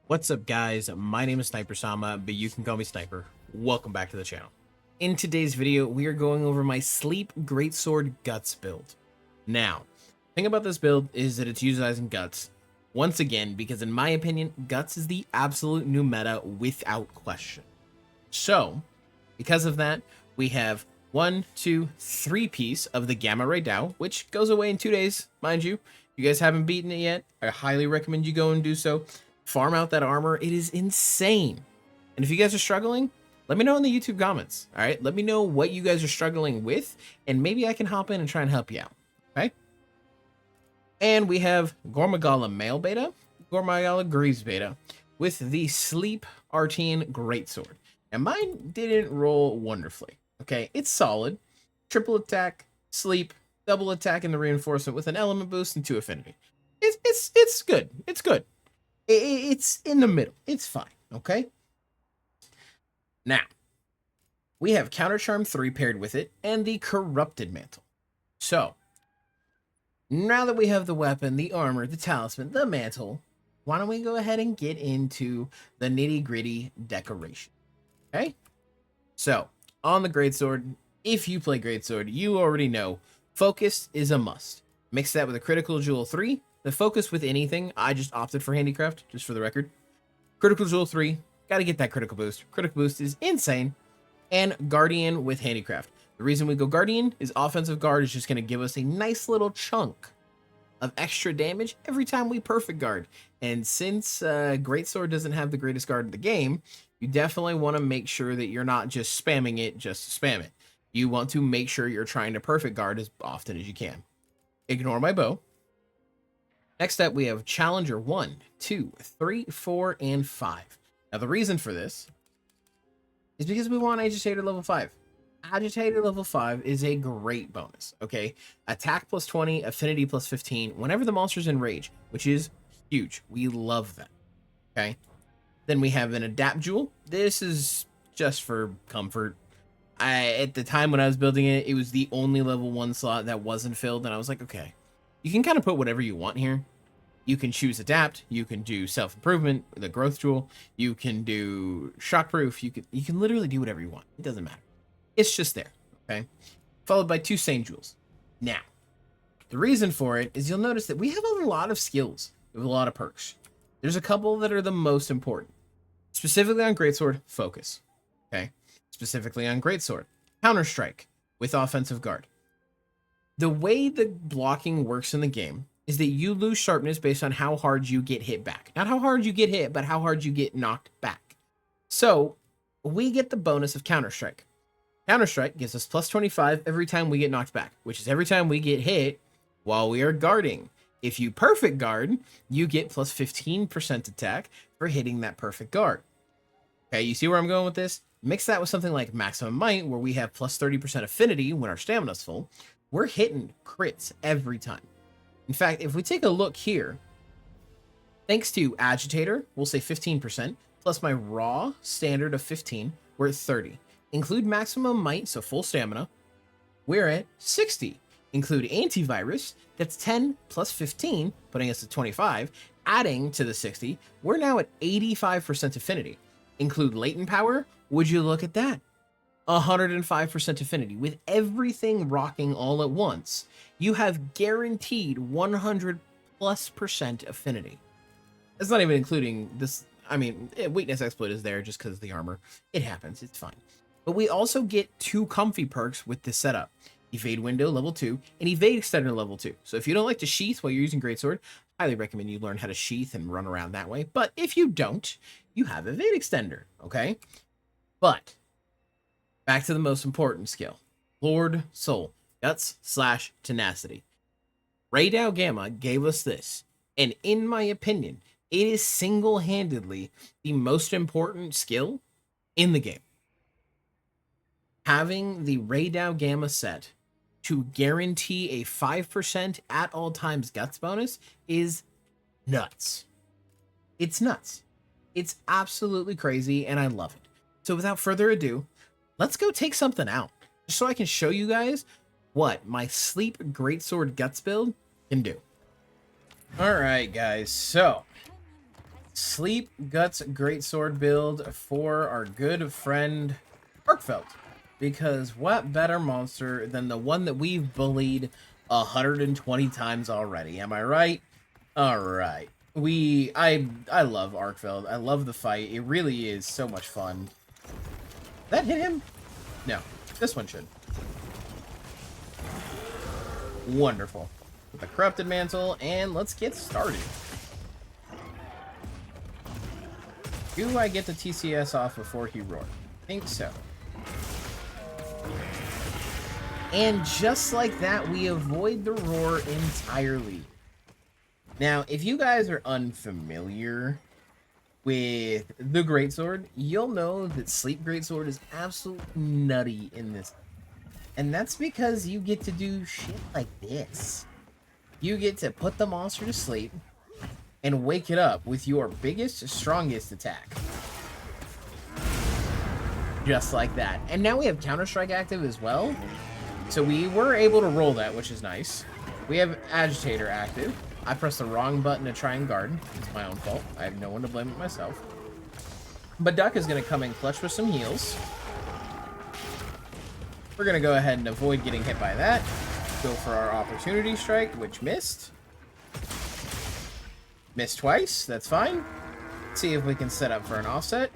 What's up, guys? My name is SnyperSama, but you can call me Sniper. Welcome back to the channel. In today's video, we are going over my Sleep Greatsword Guts build. Now, the thing about this build is that it's utilizing Guts, once again, because in my opinion, Guts is the absolute new meta without question. So, because of that, we have 1, 2, 3 piece of the Gamma Rey Dau, which goes away in 2 days, mind you. If you guys haven't beaten it yet, I highly recommend you go and do so. Farm out that armor. It is insane. And if you guys are struggling, let me know in the YouTube comments. All right, let me know what you guys are struggling with, and maybe I can hop in and try and help you out. Okay. And we have Gormagala Male Beta, Gormagala Greaves Beta, with the Sleep Artian Greatsword. And mine didn't roll wonderfully. Okay, it's solid. Triple attack, sleep, double attack in the reinforcement with an element boost and 2 affinity. It's good. It's good. It's in the middle. It's fine, okay? Now, we have Counter Charm 3 paired with it, and the Corrupted Mantle. So, now that we have the weapon, the armor, the talisman, the mantle, why don't we go ahead and get into the nitty-gritty decoration, okay? So, on the Greatsword, if you play Greatsword, you already know Focus is a must. Mix that with a Critical Jewel 3. The focus with anything, I just opted for Handicraft, just for the record. Critical Jewel 3, gotta get that critical boost. Critical boost is insane. And Guardian with Handicraft. The reason we go Guardian is offensive guard is just gonna give us a nice little chunk of extra damage every time we perfect guard. And since Greatsword doesn't have the greatest guard in the game, you definitely want to make sure that you're not just spamming it just to spam it. You want to make sure you're trying to perfect guard as often as you can. Ignore my bow. Next up, we have Challenger 1, 2, 3, 4, and 5. Now, the reason for this is because we want Agitator level 5. Agitator level 5 is a great bonus, okay? Attack plus 20, affinity plus 15, whenever the monster's in rage, which is huge. We love that, okay? Then we have an Adapt Jewel. This is just for comfort. At the time when I was building it, it was the only level 1 slot that wasn't filled, and I was like, okay. You can kind of put whatever you want here. You can choose Adapt. You can do Self-Improvement, the Growth Jewel. You can do Shockproof. You can literally do whatever you want. It doesn't matter. It's just there, okay? Followed by 2 Sane Jewels. Now, the reason for it is you'll notice that we have a lot of skills with a lot of perks. There's a couple that are the most important. Specifically on Greatsword, Focus, okay? Specifically on Greatsword, Counter-Strike with Offensive Guard. The way the blocking works in the game is that you lose sharpness based on how hard you get hit back. Not how hard you get hit, but how hard you get knocked back. So, we get the bonus of Counter-Strike. Counter-Strike gives us plus 25 every time we get knocked back, which is every time we get hit while we are guarding. If you perfect guard, you get plus 15% attack for hitting that perfect guard. Okay, you see where I'm going with this? Mix that with something like Maximum Might, where we have plus 30% affinity when our stamina's full. We're hitting crits every time. In fact, if we take a look here, thanks to Agitator, we'll say 15%, plus my raw standard of 15, we're at 30. Include Maximum Might, so full stamina, we're at 60. Include Antivirus, that's 10 plus 15, putting us at 25. Adding to the 60, we're now at 85% affinity. Include Latent Power, would you look at that? 105% affinity. With everything rocking all at once, you have guaranteed 100+% affinity. That's not even including this. I mean, Weakness Exploit is there just because of the armor. It happens. It's fine. But we also get 2 comfy perks with this setup. Evade Window level 2 and Evade Extender level 2. So if you don't like to sheath while you're using Greatsword, I highly recommend you learn how to sheath and run around that way. But if you don't, you have Evade Extender, okay? But back to the most important skill. Lord Soul. Guts/Tenacity. Rey Dau Gamma gave us this. And in my opinion, it is single-handedly the most important skill in the game. Having the Rey Dau Gamma set to guarantee a 5% at all times Guts bonus is nuts. It's nuts. It's absolutely crazy, and I love it. So without further ado, let's go take something out, just so I can show you guys what my Sleep Greatsword Guts build can do. All right, guys, so Sleep Guts Greatsword build for our good friend Arkveld. Because what better monster than the one that we've bullied 120 times already? Am I right? All right. I love Arkveld. I love the fight. It really is so much fun. That hit him? No. This one should. Wonderful. With the Corrupted Mantle, and let's get started. Do I get the TCS off before he roared? I think so. And just like that, we avoid the roar entirely. Now, if you guys are unfamiliar with the Greatsword, you'll know that Sleep Greatsword is absolutely nutty in this. And that's because you get to do shit like this. You get to put the monster to sleep and wake it up with your biggest, strongest attack. Just like that. And now we have Counter-Strike active as well. So we were able to roll that, which is nice. We have Agitator active. I pressed the wrong button to try and guard. It's my own fault. I have no one to blame but myself. But Duck is going to come in clutch with some heals. We're going to go ahead and avoid getting hit by that. Go for our Opportunity Strike, which missed. Missed twice. That's fine. Let's see if we can set up for an offset.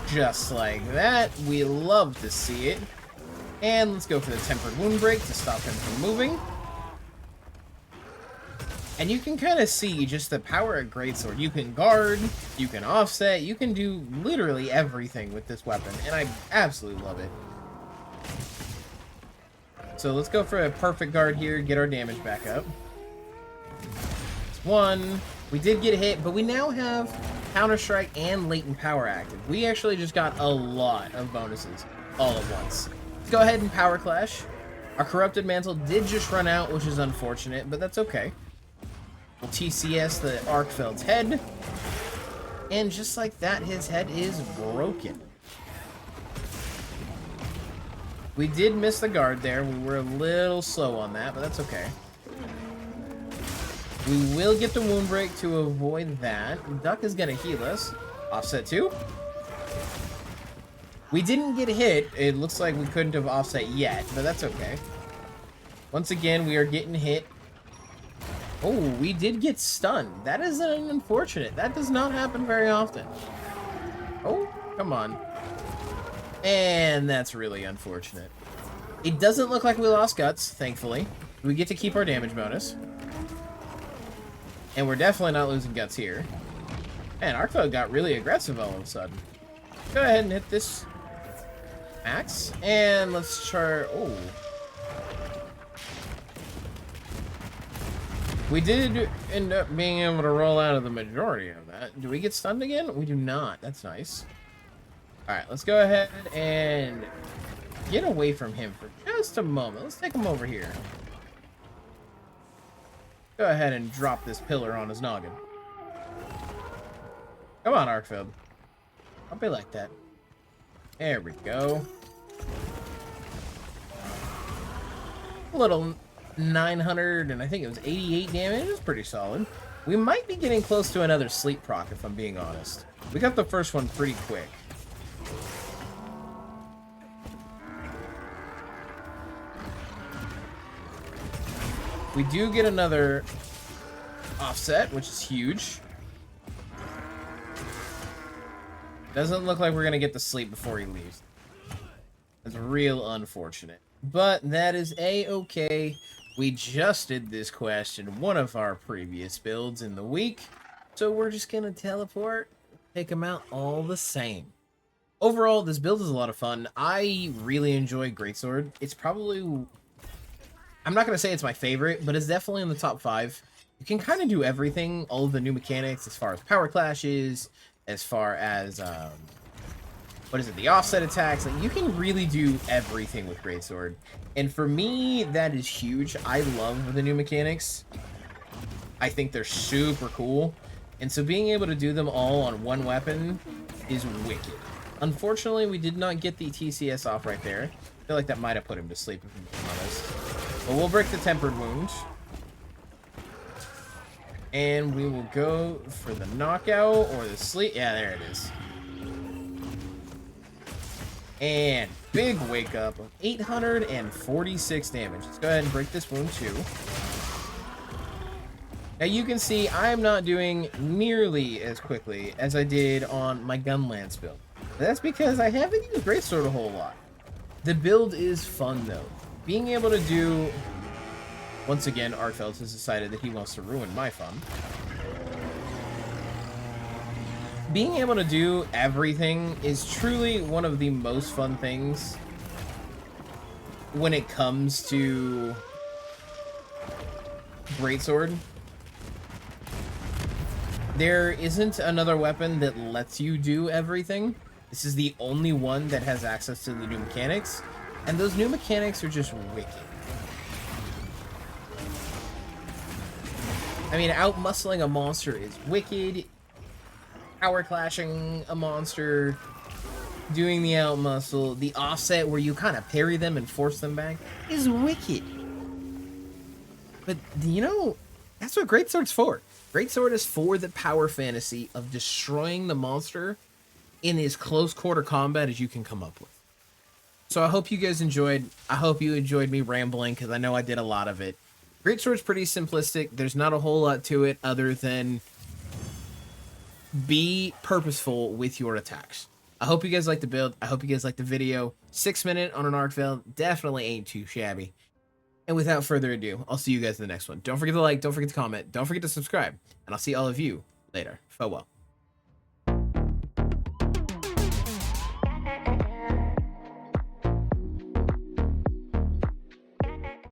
Just like that. We love to see it. And let's go for the Tempered Wound Break to stop him from moving. And you can kind of see just the power of Greatsword. You can guard, you can offset, you can do literally everything with this weapon. And I absolutely love it. So let's go for a perfect guard here, get our damage back up. It's one. We did get hit, but we now have Counter-Strike and Latent Power active. We actually just got a lot of bonuses all at once. Let's go ahead and Power Clash. Our Corrupted Mantle did just run out, which is unfortunate, but that's okay. We'll TCS the Arkveld's head. And just like that, his head is broken. We did miss the guard there. We were a little slow on that, but that's okay. We will get the wound break to avoid that. Duck is going to heal us. Offset 2. We didn't get hit. It looks like we couldn't have offset yet, but that's okay. Once again, we are getting hit. Oh, we did get stunned. That is unfortunate. That does not happen very often. Oh, come on. And that's really unfortunate. It doesn't look like we lost guts, thankfully. We get to keep our damage bonus. And we're definitely not losing guts here. Man, Arkveld got really aggressive all of a sudden. Go ahead and hit this max. And let's try... Oh. We did end up being able to roll out of the majority of that. Do we get stunned again? We do not. That's nice. Alright, let's go ahead and get away from him for just a moment. Let's take him over here. Go ahead and drop this pillar on his noggin. Come on, Arkveld. I'll be like that. There we go. A little 900 and I think it was 88 damage. It's pretty solid. We might be getting close to another sleep proc if I'm being honest. We got the first one pretty quick. We do get another offset, which is huge. Doesn't look like we're going to get the sleep before he leaves. That's real unfortunate. But that is a-okay. We just did this quest in one of our previous builds in the week. So we're just going to teleport, take him out all the same. Overall, this build is a lot of fun. I really enjoy Greatsword. It's probably... I'm not going to say it's my favorite, but it's definitely in the top 5. You can kind of do everything, all of the new mechanics as far as power clashes, as far as, what is it, the offset attacks. Like, you can really do everything with Greatsword. And for me, that is huge. I love the new mechanics. I think they're super cool. And so being able to do them all on one weapon is wicked. Unfortunately, we did not get the TCS off right there. I feel like that might have put him to sleep, if I'm being honest. But we'll break the Tempered Wound. And we will go for the knockout or the sleep. Yeah, there it is. And big wake up of 846 damage. Let's go ahead and break this wound too. Now you can see I'm not doing nearly as quickly as I did on my Gunlance build. That's because I haven't used Greatsword a whole lot. The build is fun though. Being able to do... Once again, Arkveld has decided that he wants to ruin my fun. Being able to do everything is truly one of the most fun things when it comes to Greatsword. There isn't another weapon that lets you do everything. This is the only one that has access to the new mechanics, and those new mechanics are just wicked. I mean, out-muscling a monster is wicked. Power clashing a monster, doing the out-muscle, the offset where you kind of parry them and force them back is wicked. But, you know, that's what Greatsword's for. Greatsword is for the power fantasy of destroying the monster in as close quarter combat as you can come up with. So I hope you guys enjoyed. I hope you enjoyed me rambling, because I know I did a lot of it. Greatsword's pretty simplistic. There's not a whole lot to it other than be purposeful with your attacks. I hope you guys like the build. I hope you guys like the video. 6-minute on an Arkveld definitely ain't too shabby. And without further ado, I'll see you guys in the next one. Don't forget to like, don't forget to comment, don't forget to subscribe, and I'll see all of you later. Farewell.